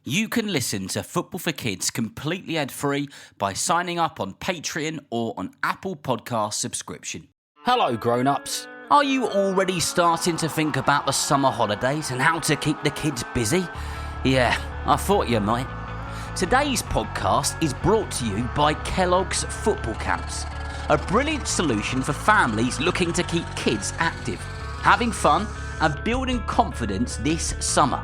You can listen to Football for Kids completely ad-free by signing up on Patreon or on Apple Podcast subscription. Hello grown-ups. Are you already starting to think about the summer holidays and how to keep the kids busy? Yeah, I thought you might. Today's podcast is brought to you by Kellogg's Football Camps, a brilliant solution for families looking to keep kids active, having fun and building confidence this summer.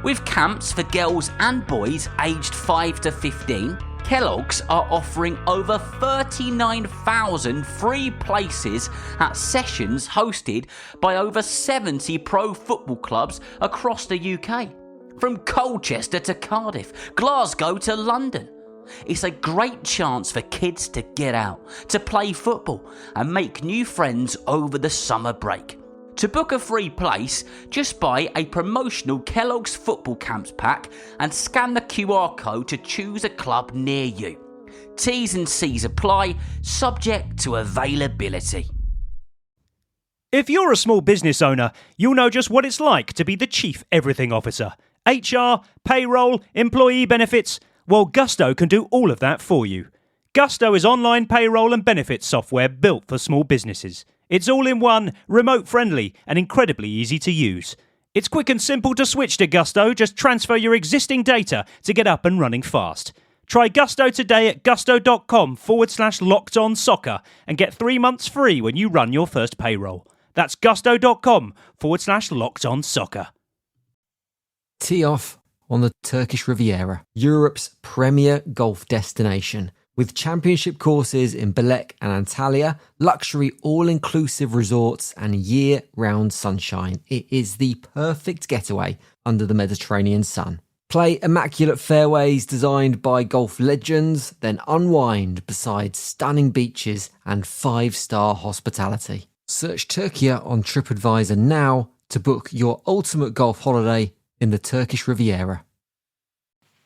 With camps for girls and boys aged 5 to 15, Kellogg's are offering over 39,000 free places at sessions hosted by over 70 pro football clubs across the UK, from Colchester to Cardiff, Glasgow to London. It's a great chance for kids to get out, to play football and make new friends over the summer break. To book a free place, just buy a promotional Kellogg's Football Camps pack and scan the QR code to choose a club near you. T's and C's apply, subject to availability. If you're a small business owner, you'll know just what it's like to be the chief everything officer. HR, payroll, employee benefits. Well, Gusto can do all of that for you. Gusto is online payroll and benefits software built for small businesses. It's all in one, remote friendly, and incredibly easy to use. It's quick and simple to switch to Gusto. Just transfer your existing data to get up and running fast. Try Gusto today at gusto.com/lockedonsoccer and get 3 months free when you run your first payroll. That's gusto.com/lockedonsoccer. Tee off on the Turkish Riviera, Europe's premier golf destination. With championship courses in Belek and Antalya, luxury all-inclusive resorts and year-round sunshine, it is the perfect getaway under the Mediterranean sun. Play immaculate fairways designed by golf legends, then unwind beside stunning beaches and 5-star hospitality. Search Turkey on TripAdvisor now to book your ultimate golf holiday in the Turkish Riviera.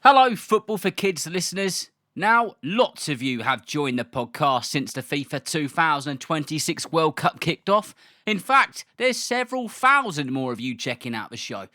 Hello, Football for Kids listeners. Now, lots of you have joined the podcast since the FIFA 2026 World Cup kicked off. In fact, there's several thousand more of you checking out the show.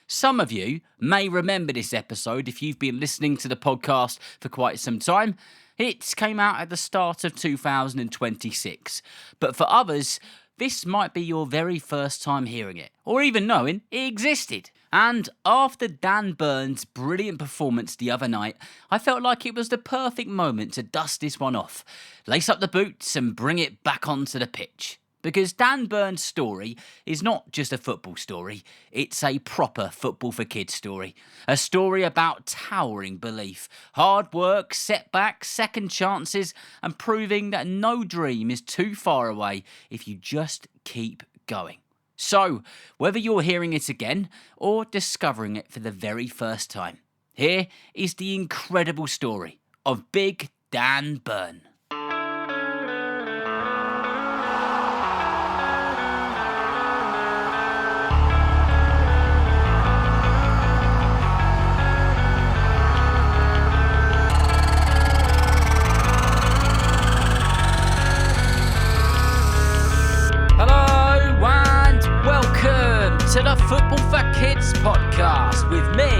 Some of you may remember this episode if you've been listening to the podcast for quite some time. It came out at the start of 2026. But for others, this might be your very first time hearing it, or even knowing it existed. And after Dan Burn's brilliant performance the other night, I felt like it was the perfect moment to dust this one off, lace up the boots and bring it back onto the pitch. Because Dan Burn's story is not just a football story, it's a proper Football for Kids story. A story about towering belief, hard work, setbacks, second chances, and proving that no dream is too far away if you just keep going. So, whether you're hearing it again or discovering it for the very first time, here is the incredible story of Big Dan Burn. To the Football for Kids podcast with me,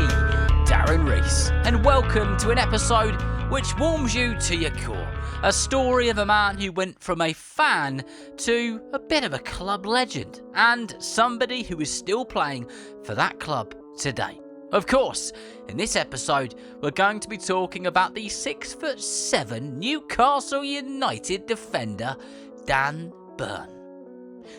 Darren Rees, and welcome to an episode which warms you to your core. A story of a man who went from a fan to a bit of a club legend, and somebody who is still playing for that club today. Of course, in this episode, we're going to be talking about the 6'7" Newcastle United defender, Dan Burn.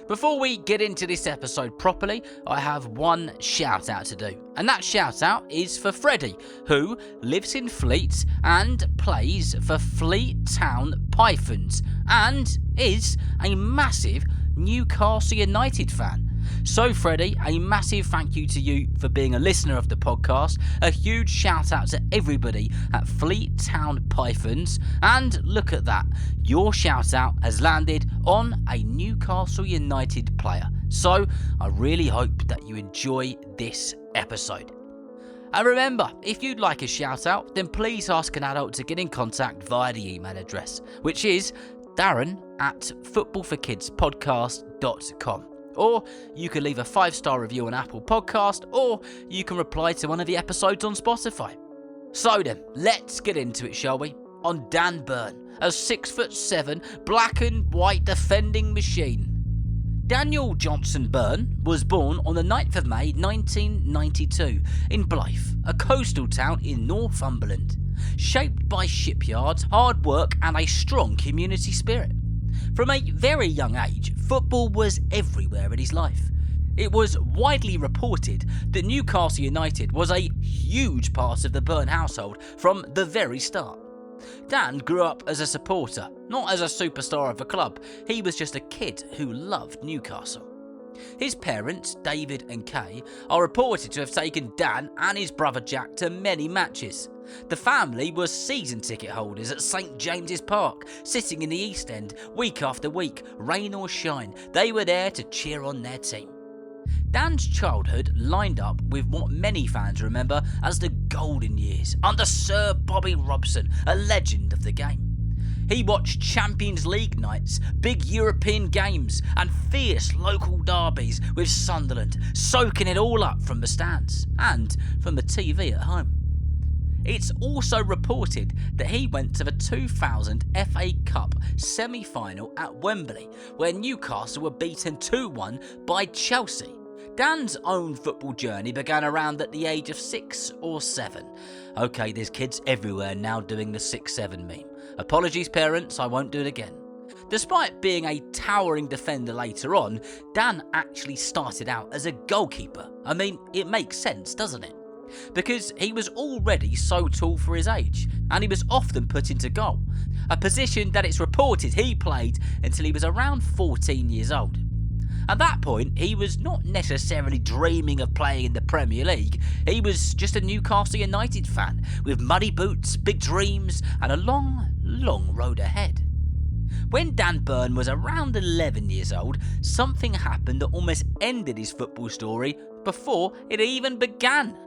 Before we get into this episode properly, I have one shout out to do. And that shout out is for Freddie, who lives in Fleet and plays for Fleet Town Pythons and is a massive Newcastle United fan. So Freddie, a massive thank you to you for being a listener of the podcast. A huge shout out to everybody at Fleet Town Pythons. And look at that, your shout out has landed on a Newcastle United player. So I really hope that you enjoy this episode. And remember, if you'd like a shout out, then please ask an adult to get in contact via the email address, which is darren@footballforkidspodcast.com. Or you can leave a 5-star review on Apple Podcast, or you can reply to one of the episodes on Spotify. So then, let's get into it, shall we? On Dan Burn, a 6'7", black and white defending machine. Daniel Johnson Burn was born on the 9th of May 1992 in Blyth, a coastal town in Northumberland, shaped by shipyards, hard work and a strong community spirit. From a very young age, football was everywhere in his life. It was widely reported that Newcastle United was a huge part of the Burn household from the very start. Dan grew up as a supporter, not as a superstar of a club. He was just a kid who loved Newcastle. His parents, David and Kay, are reported to have taken Dan and his brother Jack to many matches. The family were season ticket holders at St James's Park, sitting in the East End week after week, rain or shine. They were there to cheer on their team. Dan's childhood lined up with what many fans remember as the golden years under Sir Bobby Robson, a legend of the game. He watched Champions League nights, big European games and fierce local derbies with Sunderland, soaking it all up from the stands and from the TV at home. It's also reported that he went to the 2000 FA Cup semi-final at Wembley, where Newcastle were beaten 2-1 by Chelsea. Dan's own football journey began around at the age of 6 or 7. Okay, there's kids everywhere now doing the 6-7 meme. Apologies parents, I won't do it again. Despite being a towering defender later on, Dan actually started out as a goalkeeper. I mean, it makes sense, doesn't it? Because he was already so tall for his age, and he was often put into goal, a position that it's reported he played until he was around 14 years old. At that point, he was not necessarily dreaming of playing in the Premier League. He was just a Newcastle United fan with muddy boots, big dreams and a long, long road ahead. When Dan Burn was around 11 years old, something happened that almost ended his football story before it even began.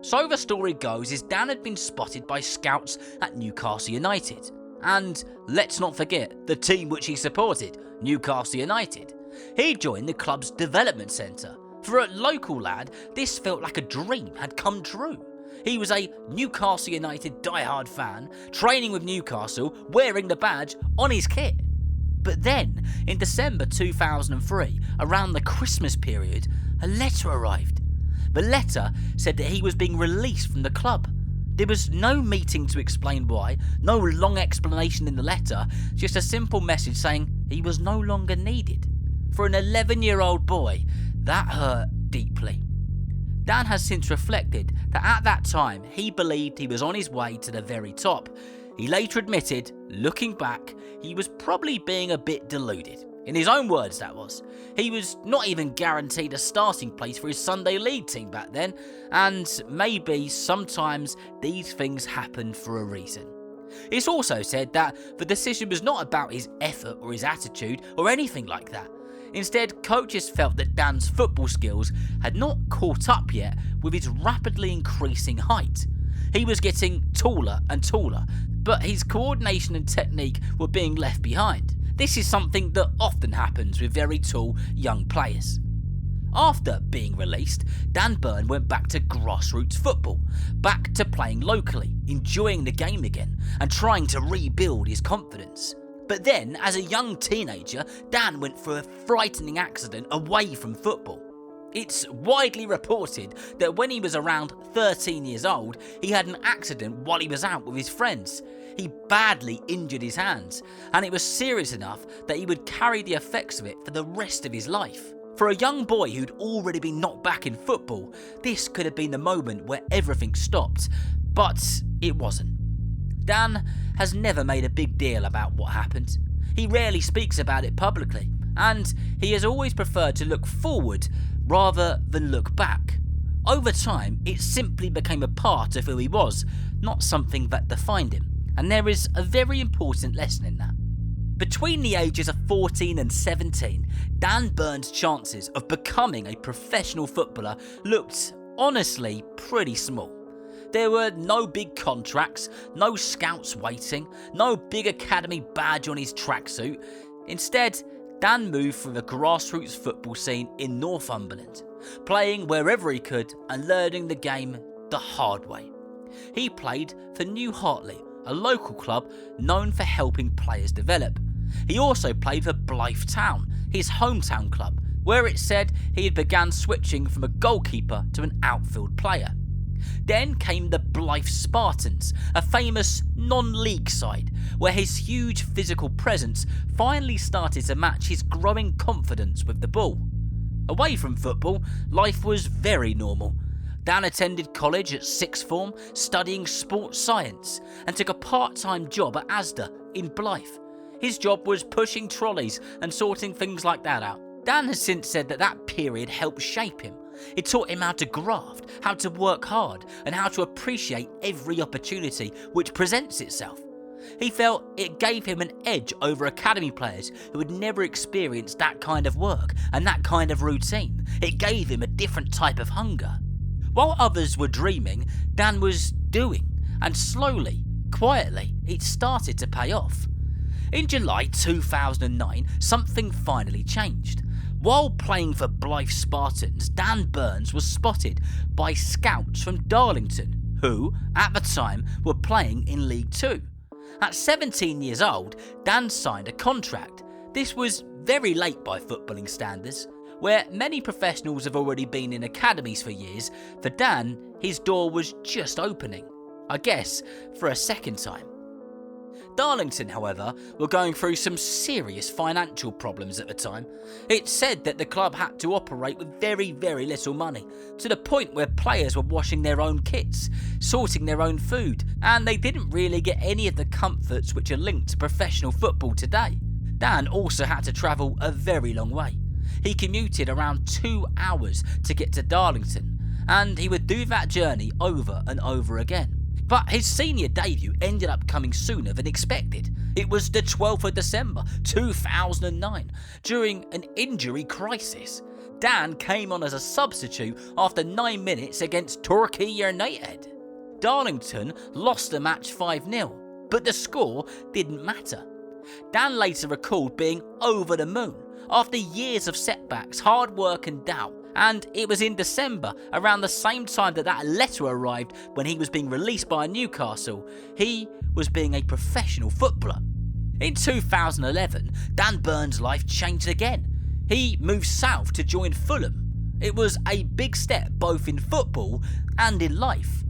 So the story goes is Dan had been spotted by scouts at Newcastle United. And let's not forget the team which he supported, Newcastle United. He joined the club's development centre. For a local lad, this felt like a dream had come true. He was a Newcastle United diehard fan, training with Newcastle, wearing the badge on his kit. But then, in December 2003, around the Christmas period, a letter arrived. The letter said that he was being released from the club. There was no meeting to explain why, no long explanation in the letter, just a simple message saying he was no longer needed. For an 11-year-old boy, that hurt deeply. Dan has since reflected that at that time he believed he was on his way to the very top. He later admitted, looking back, he was probably being a bit deluded. In his own words, that was. He was not even guaranteed a starting place for his Sunday League team back then, and maybe sometimes these things happen for a reason. It's also said that the decision was not about his effort or his attitude or anything like that. Instead, coaches felt that Dan's football skills had not caught up yet with his rapidly increasing height. He was getting taller and taller, but his coordination and technique were being left behind. This is something that often happens with very tall young players. After being released, Dan Burn went back to grassroots football, back to playing locally, enjoying the game again, and trying to rebuild his confidence. But then, as a young teenager, Dan went through a frightening accident away from football. It's widely reported that when he was around 13 years old, he had an accident while he was out with his friends. He badly injured his hands, and it was serious enough that he would carry the effects of it for the rest of his life. For a young boy who'd already been knocked back in football, this could have been the moment where everything stopped, but it wasn't. Dan has never made a big deal about what happened. He rarely speaks about it publicly, and he has always preferred to look forward rather than look back. Over time, it simply became a part of who he was, not something that defined him, and there is a very important lesson in that. Between the ages of 14 and 17, Dan Burn's chances of becoming a professional footballer looked, honestly, pretty small. There were no big contracts, no scouts waiting, no big academy badge on his tracksuit. Instead, Dan moved through the grassroots football scene in Northumberland, playing wherever he could and learning the game the hard way. He played for New Hartley, a local club known for helping players develop. He also played for Blythe Town, his hometown club, where it said he had begun switching from a goalkeeper to an outfield player. Then came the Blythe Spartans, a famous non-league side, where his huge physical presence finally started to match his growing confidence with the ball. Away from football, life was very normal. Dan attended college at sixth form, studying sports science, and took a part-time job at Asda in Blythe. His job was pushing trolleys and sorting things like that out. Dan has since said that period helped shape him. It taught him how to graft, how to work hard, and how to appreciate every opportunity which presents itself. He felt it gave him an edge over academy players who had never experienced that kind of work and that kind of routine. It gave him a different type of hunger. While others were dreaming, Dan was doing, and slowly, quietly, it started to pay off. In July 2009, something finally changed. While playing for Blythe Spartans, Dan Burns was spotted by scouts from Darlington, who, at the time, were playing in League Two. At 17 years old, Dan signed a contract. This was very late by footballing standards. Where many professionals have already been in academies for years, for Dan, his door was just opening. I guess, for a second time. Darlington, however, were going through some serious financial problems at the time. It's said that the club had to operate with very, very little money, to the point where players were washing their own kits, sorting their own food, and they didn't really get any of the comforts which are linked to professional football today. Dan also had to travel a very long way. He commuted around 2 hours to get to Darlington, and he would do that journey over and over again. But his senior debut ended up coming sooner than expected. It was the 12th of December 2009, during an injury crisis. Dan came on as a substitute after 9 minutes against Torquay United. Darlington lost the match 5-0, but the score didn't matter. Dan later recalled being over the moon after years of setbacks, hard work and doubt. And it was in December, around the same time that letter arrived when he was being released by Newcastle. He was being a professional footballer. In 2011, Dan Burns' life changed again. He moved south to join Fulham. It was a big step both in football and in life.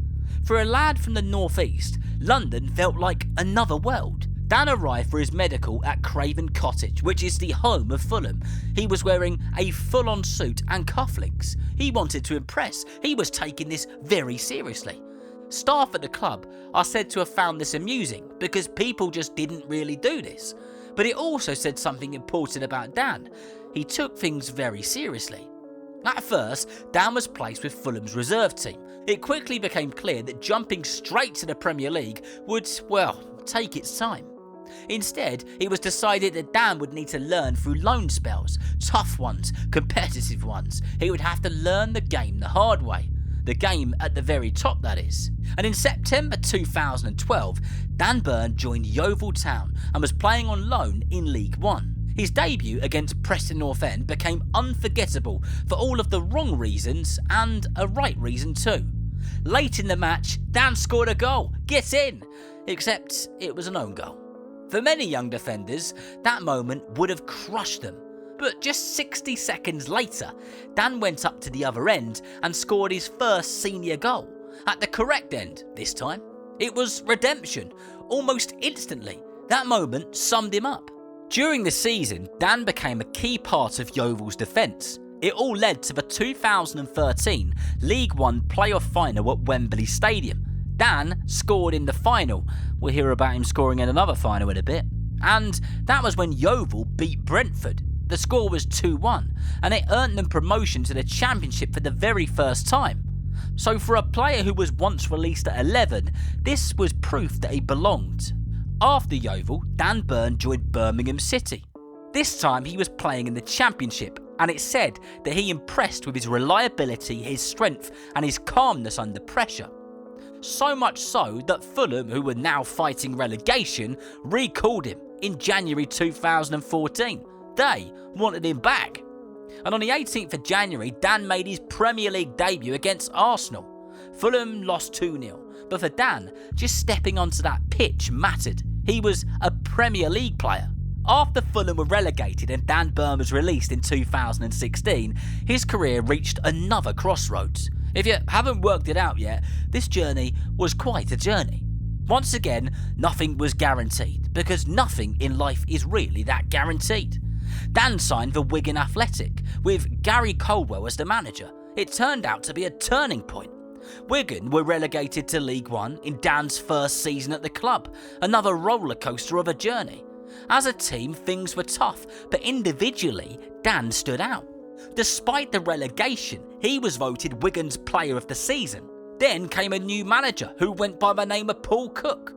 For a lad from the northeast, London felt like another world. Dan arrived for his medical at Craven Cottage, which is the home of Fulham. He was wearing a full-on suit and cufflinks. He wanted to impress. He was taking this very seriously. Staff at the club are said to have found this amusing because people just didn't really do this. But it also said something important about Dan. He took things very seriously. At first, Dan was placed with Fulham's reserve team. It quickly became clear that jumping straight to the Premier League would, take its time. Instead, it was decided that Dan would need to learn through loan spells, tough ones, competitive ones. He would have to learn the game the hard way. The game at the very top, that is. And in September 2012, Dan Burn joined Yeovil Town and was playing on loan in League One. His debut against Preston North End became unforgettable for all of the wrong reasons and a right reason too. Late in the match, Dan scored a goal. Get in! Except it was an own goal. For many young defenders, that moment would have crushed them. But just 60 seconds later, Dan went up to the other end and scored his first senior goal. At the correct end, this time. It was redemption, almost instantly. That moment summed him up. During the season, Dan became a key part of Yeovil's defence. It all led to the 2013 League One playoff final at Wembley Stadium. Dan scored in the final. We'll hear about him scoring in another final in a bit. And that was when Yeovil beat Brentford. The score was 2-1, and it earned them promotion to the Championship for the very first time. So for a player who was once released at 11, this was proof that he belonged. After Yeovil, Dan Burn joined Birmingham City. This time he was playing in the Championship, and it said that he impressed with his reliability, his strength, and his calmness under pressure. So much so that Fulham, who were now fighting relegation, recalled him in January 2014. They wanted him back. And on the 18th of January, Dan made his Premier League debut against Arsenal. Fulham lost 2-0, But for Dan, just stepping onto that pitch mattered. He was a Premier League player. After Fulham were relegated and Dan Burn was released in 2016, his career reached another crossroads. If you haven't worked it out yet, this journey was quite a journey. Once again, nothing was guaranteed, because nothing in life is really that guaranteed. Dan signed for Wigan Athletic, with Gary Caldwell as the manager. It turned out to be a turning point. Wigan were relegated to League One in Dan's first season at the club, another roller coaster of a journey. As a team, things were tough, but individually, Dan stood out. Despite the relegation, he was voted Wigan's Player of the Season. Then came a new manager who went by the name of Paul Cook.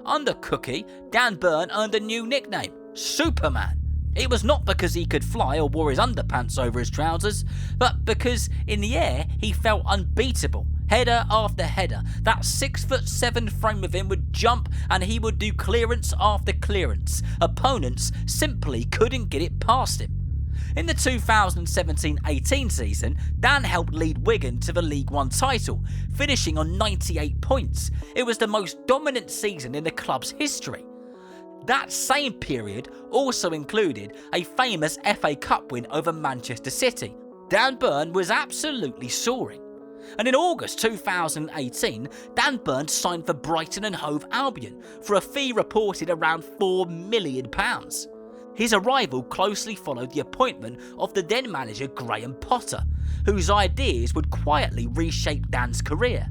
Under Cookie, Dan Burn earned a new nickname, Superman. It was not because he could fly or wore his underpants over his trousers, but because in the air he felt unbeatable. Header after header, that 6'7" frame of him would jump and he would do clearance after clearance. Opponents simply couldn't get it past him. In the 2017-18 season, Dan helped lead Wigan to the League One title, finishing on 98 points. It was the most dominant season in the club's history. That same period also included a famous FA Cup win over Manchester City. Dan Burn was absolutely soaring. And in August 2018, Dan Burn signed for Brighton and Hove Albion for a fee reported around £4 million. His arrival closely followed the appointment of the then manager Graham Potter, whose ideas would quietly reshape Dan's career.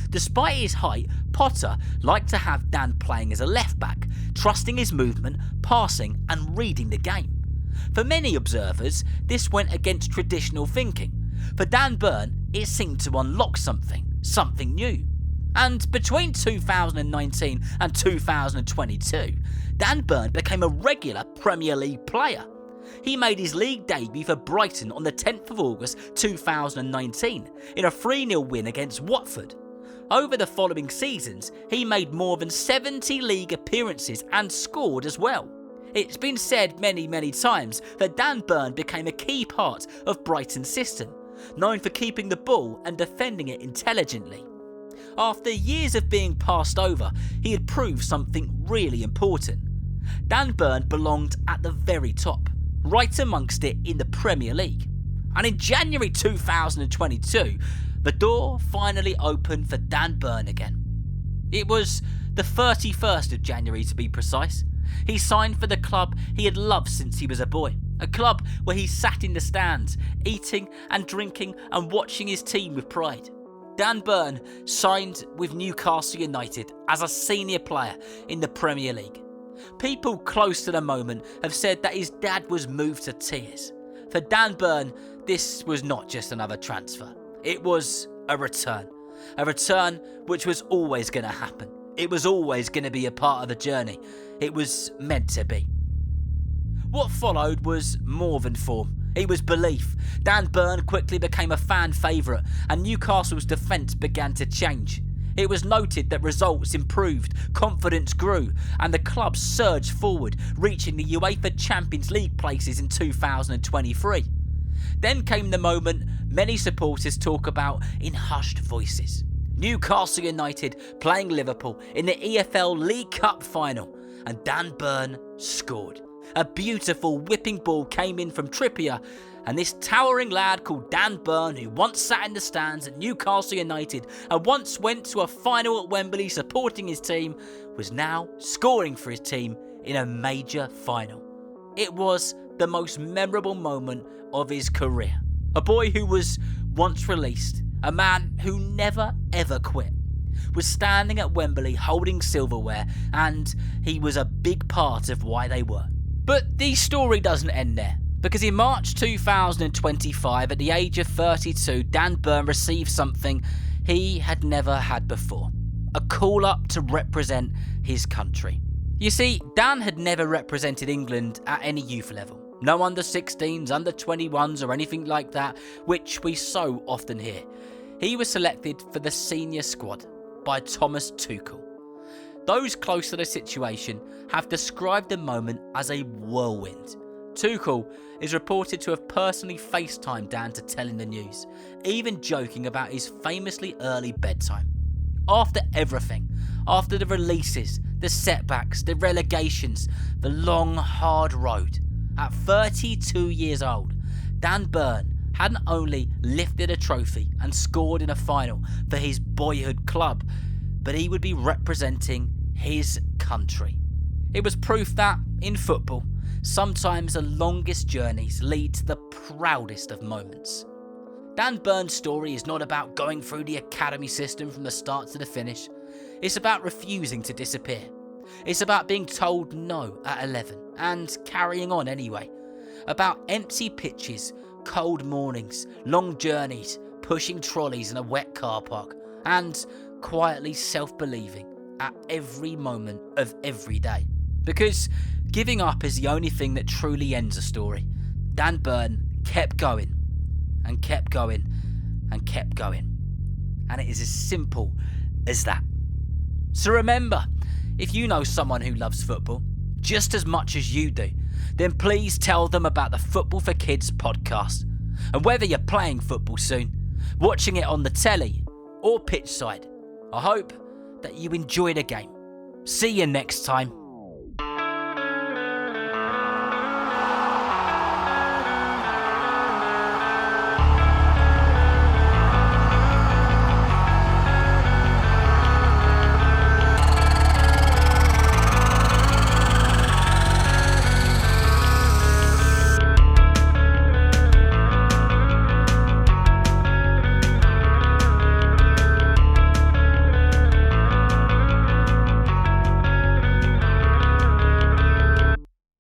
Despite his height, Potter liked to have Dan playing as a left-back, trusting his movement, passing and reading the game. For many observers, this went against traditional thinking. For Dan Burn, it seemed to unlock something new. And between 2019 and 2022, Dan Burn became a regular Premier League player. He made his league debut for Brighton on the 10th of August 2019 in a 3-0 win against Watford. Over the following seasons, he made more than 70 league appearances and scored as well. It's been said many times that Dan Burn became a key part of Brighton's system, known for keeping the ball and defending it intelligently. After years of being passed over, he had proved something really important. Dan Burn belonged at the very top, right amongst it in the Premier League. And in January 2022, the door finally opened for Dan Burn again. It was the 31st of January to be precise. He signed for the club he had loved since he was a boy. A club where he sat in the stands, eating and drinking and watching his team with pride. Dan Burn signed with Newcastle United as a senior player in the Premier League. People close to the moment have said that his dad was moved to tears. For Dan Burn, this was not just another transfer. It was a return. A return which was always going to happen. It was always going to be a part of the journey. It was meant to be. What followed was more than form. It was belief. Dan Burn quickly became a fan favourite and Newcastle's defence began to change. It was noted that results improved, confidence grew and the club surged forward, reaching the UEFA Champions League places in 2023. Then came the moment many supporters talk about in hushed voices. Newcastle United playing Liverpool in the EFL League Cup final and Dan Burn scored. A beautiful whipping ball came in from Trippier and this towering lad called Dan Burn, who once sat in the stands at Newcastle United and once went to a final at Wembley supporting his team, was now scoring for his team in a major final. It was the most memorable moment of his career. A boy who was once released, a man who never ever quit, was standing at Wembley holding silverware, and he was a big part of why they were. But the story doesn't end there, because in March 2025, at the age of 32, Dan Burn received something he had never had before: a call up to represent his country. You see, Dan had never represented England at any youth level. No under 16s, under 21s or anything like that, which we so often hear. He was selected for the senior squad by Thomas Tuchel. Those close to the situation have described the moment as a whirlwind. Tuchel is reported to have personally FaceTimed Dan to tell him the news, even joking about his famously early bedtime. after everything, after the releases, the setbacks, the relegations, the long, hard road, at 32 years old, Dan Burn hadn't only lifted a trophy and scored in a final for his boyhood club, but he would be representing his country. It was proof that, in football, sometimes the longest journeys lead to the proudest of moments. Dan Burn's story is not about going through the academy system from the start to the finish. It's about refusing to disappear. It's about being told no at 11 and carrying on anyway. About empty pitches, cold mornings, long journeys, pushing trolleys in a wet car park, and quietly self-believing at every moment of every day. Because giving up is the only thing that truly ends a story. Dan Burn kept going and kept going and kept going. And it is as simple as that. So remember, if you know someone who loves football just as much as you do, then please tell them about the Football for Kids podcast. And whether you're playing football soon, watching it on the telly or pitch side, I hope that you enjoy the game. See you next time.